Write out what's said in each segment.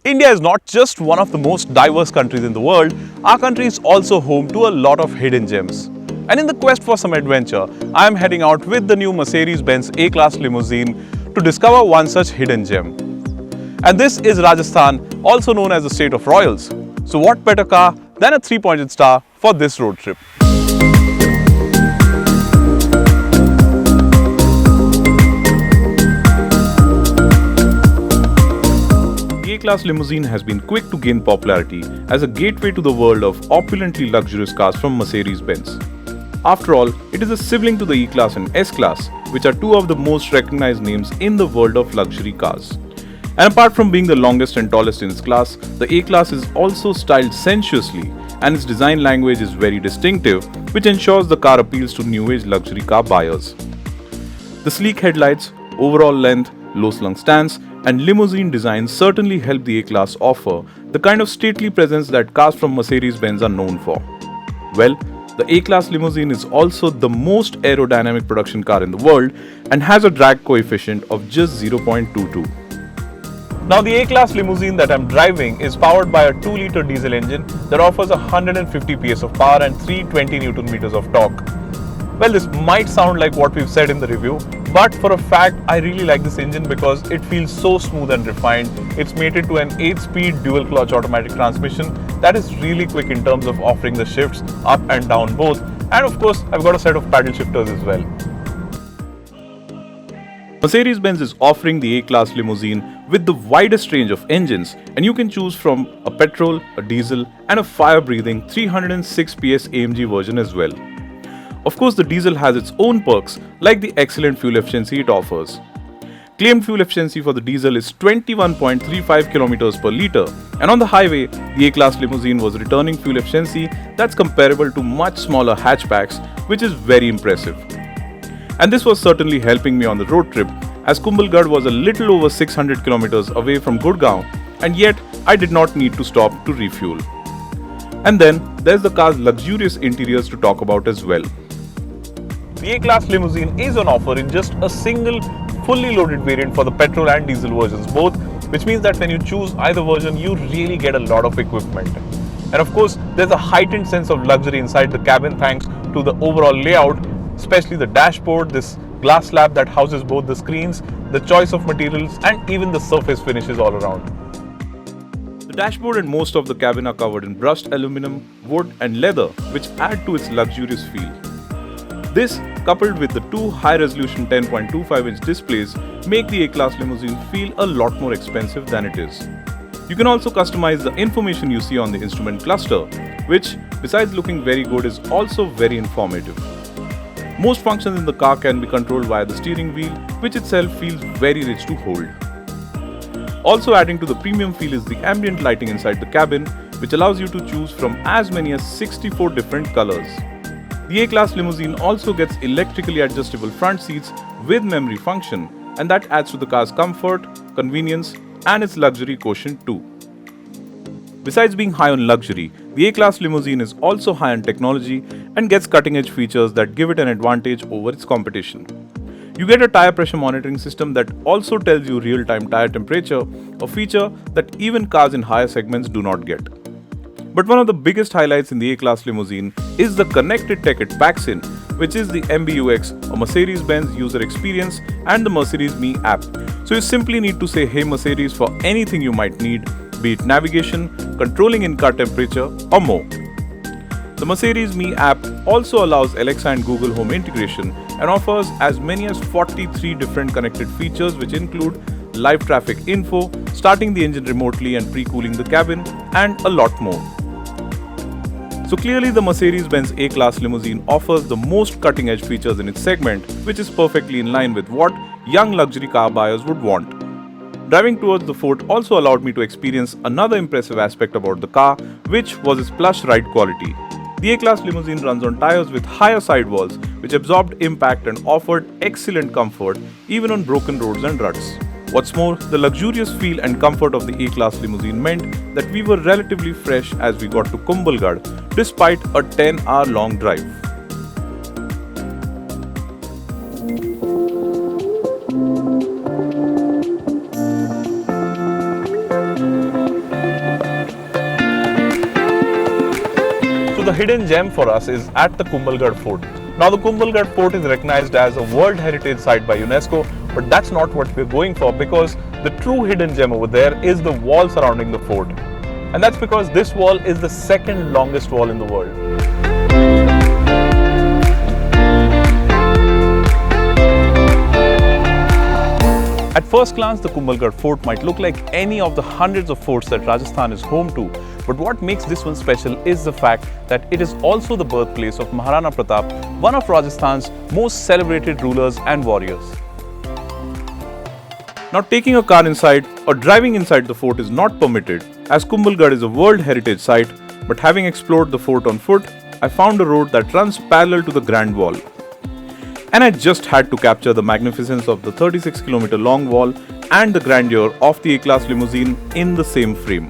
India is not just one of the most diverse countries in the world, our country is also home to a lot of hidden gems. And in the quest for some adventure, I am heading out with the new Mercedes-Benz A-Class Limousine to discover one such hidden gem. And this is Rajasthan, also known as the state of royals. So what better car than a three-pointed star for this road trip? The A-Class Limousine has been quick to gain popularity as a gateway to the world of opulently luxurious cars from Mercedes-Benz. After all, it is a sibling to the E-Class and S-Class, which are two of the most recognized names in the world of luxury cars. And apart from being the longest and tallest in its class, the A-Class is also styled sensuously, and its design language is very distinctive, which ensures the car appeals to new-age luxury car buyers. The sleek headlights, overall length, low-slung stance, and limousine design certainly help the A-Class offer the kind of stately presence that cars from Mercedes-Benz are known for. Well, the A-Class Limousine is also the most aerodynamic production car in the world and has a drag coefficient of just 0.22. Now the A-Class Limousine that I'm driving is powered by a 2-liter diesel engine that offers 150 PS of power and 320 Nm of torque. Well, this might sound like what we've said in the review, but for a fact, I really like this engine because it feels so smooth and refined. It's mated to an 8-speed dual-clutch automatic transmission that is really quick in terms of offering the shifts up and down both. And of course, I've got a set of paddle shifters as well. Mercedes-Benz is offering the A-Class Limousine with the widest range of engines, and you can choose from a petrol, a diesel, and a fire-breathing 306 PS AMG version as well. Of course, the diesel has its own perks, like the excellent fuel efficiency it offers. Claimed fuel efficiency for the diesel is 21.35 km per litre, and on the highway, the A-Class Limousine was returning fuel efficiency that's comparable to much smaller hatchbacks, which is very impressive. And this was certainly helping me on the road trip, as Kumbhalgarh was a little over 600 km away from Gurgaon, and yet I did not need to stop to refuel. And then there's the car's luxurious interiors to talk about as well. The A-Class Limousine is on offer in just a single fully loaded variant for the petrol and diesel versions both, which means that when you choose either version, you really get a lot of equipment. And of course, there's a heightened sense of luxury inside the cabin thanks to the overall layout, especially the dashboard, this glass slab that houses both the screens, the choice of materials, and even the surface finishes all around. The dashboard and most of the cabin are covered in brushed aluminum, wood, and leather, which add to its luxurious feel. This, coupled with the two high-resolution 10.25-inch displays, make the A-Class Limousine feel a lot more expensive than it is. You can also customize the information you see on the instrument cluster, which, besides looking very good, is also very informative. Most functions in the car can be controlled via the steering wheel, which itself feels very rich to hold. Also adding to the premium feel is the ambient lighting inside the cabin, which allows you to choose from as many as 64 different colors. The A-Class Limousine also gets electrically adjustable front seats with memory function, and that adds to the car's comfort, convenience, and its luxury quotient too. Besides being high on luxury, the A-Class Limousine is also high on technology and gets cutting-edge features that give it an advantage over its competition. You get a tire pressure monitoring system that also tells you real-time tire temperature, a feature that even cars in higher segments do not get. But one of the biggest highlights in the A-Class Limousine is the connected tech it packs in, which is the MBUX, a Mercedes-Benz user experience, and the Mercedes Me app. So you simply need to say, "Hey Mercedes" for anything you might need, be it navigation, controlling in-car temperature, or more. The Mercedes Me app also allows Alexa and Google Home integration and offers as many as 43 different connected features, which include live traffic info, starting the engine remotely and pre-cooling the cabin, and a lot more. So clearly the Mercedes-Benz A-Class Limousine offers the most cutting-edge features in its segment, which is perfectly in line with what young luxury car buyers would want. Driving towards the fort also allowed me to experience another impressive aspect about the car, which was its plush ride quality. The A-Class Limousine runs on tires with higher sidewalls, which absorbed impact and offered excellent comfort even on broken roads and ruts. What's more, the luxurious feel and comfort of the A-Class Limousine meant that we were relatively fresh as we got to Kumbhalgarh, despite a 10-hour-long drive. hidden gem for us is at the Kumbhalgarh Fort. Now the Kumbhalgarh Fort is recognized as a World Heritage Site by UNESCO, but that's not what we're going for, because the true hidden gem over there is the wall surrounding the fort. And that's because this wall is the second longest wall in the world. At first glance, the Kumbhalgarh Fort might look like any of the hundreds of forts that Rajasthan is home to, but what makes this one special is the fact that it is also the birthplace of Maharana Pratap, one of Rajasthan's most celebrated rulers and warriors. Now, taking a car inside or driving inside the fort is not permitted, as Kumbhalgarh is a World Heritage Site, but having explored the fort on foot, I found a road that runs parallel to the Grand Wall. And I just had to capture the magnificence of the 36-kilometer long wall and the grandeur of the A-Class Limousine in the same frame.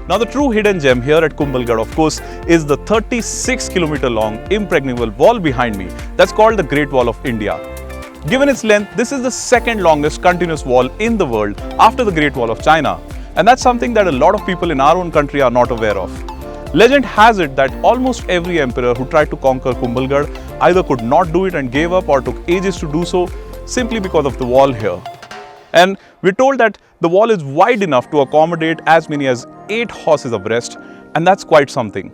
Now the true hidden gem here at Kumbhalgarh, of course, is the 36-kilometer long impregnable wall behind me that's called the Great Wall of India. Given its length, this is the second longest continuous wall in the world after the Great Wall of China. And that's something that a lot of people in our own country are not aware of. Legend has it that almost every emperor who tried to conquer Kumbhalgarh either could not do it and gave up, or took ages to do so simply because of the wall here. And we're told that the wall is wide enough to accommodate as many as 8 horses abreast, and that's quite something.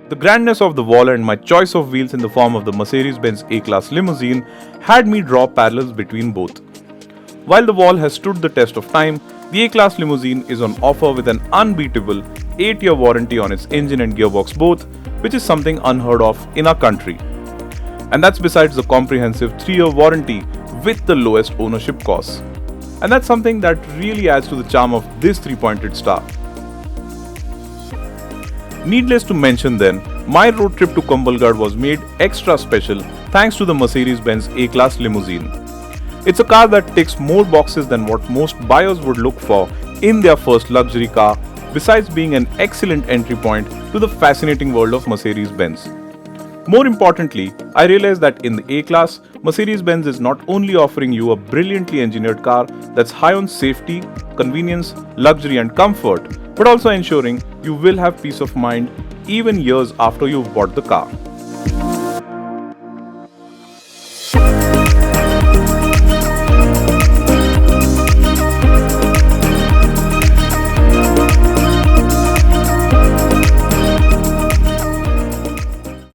The grandness of the wall and my choice of wheels in the form of the Mercedes-Benz A-Class Limousine had me draw parallels between both. While the wall has stood the test of time, the A-Class Limousine is on offer with an unbeatable 8-year warranty on its engine and gearbox both, which is something unheard of in our country. And that's besides the comprehensive 3-year warranty with the lowest ownership costs. And that's something that really adds to the charm of this 3-pointed star. Needless to mention then, my road trip to Kumbhalgarh was made extra special thanks to the Mercedes-Benz A-Class Limousine. It's a car that ticks more boxes than what most buyers would look for in their first luxury car, besides being an excellent entry point to the fascinating world of Mercedes-Benz. More importantly, I realized that in the A-Class, Mercedes-Benz is not only offering you a brilliantly engineered car that's high on safety, convenience, luxury and comfort, but also ensuring you will have peace of mind even years after you've bought the car.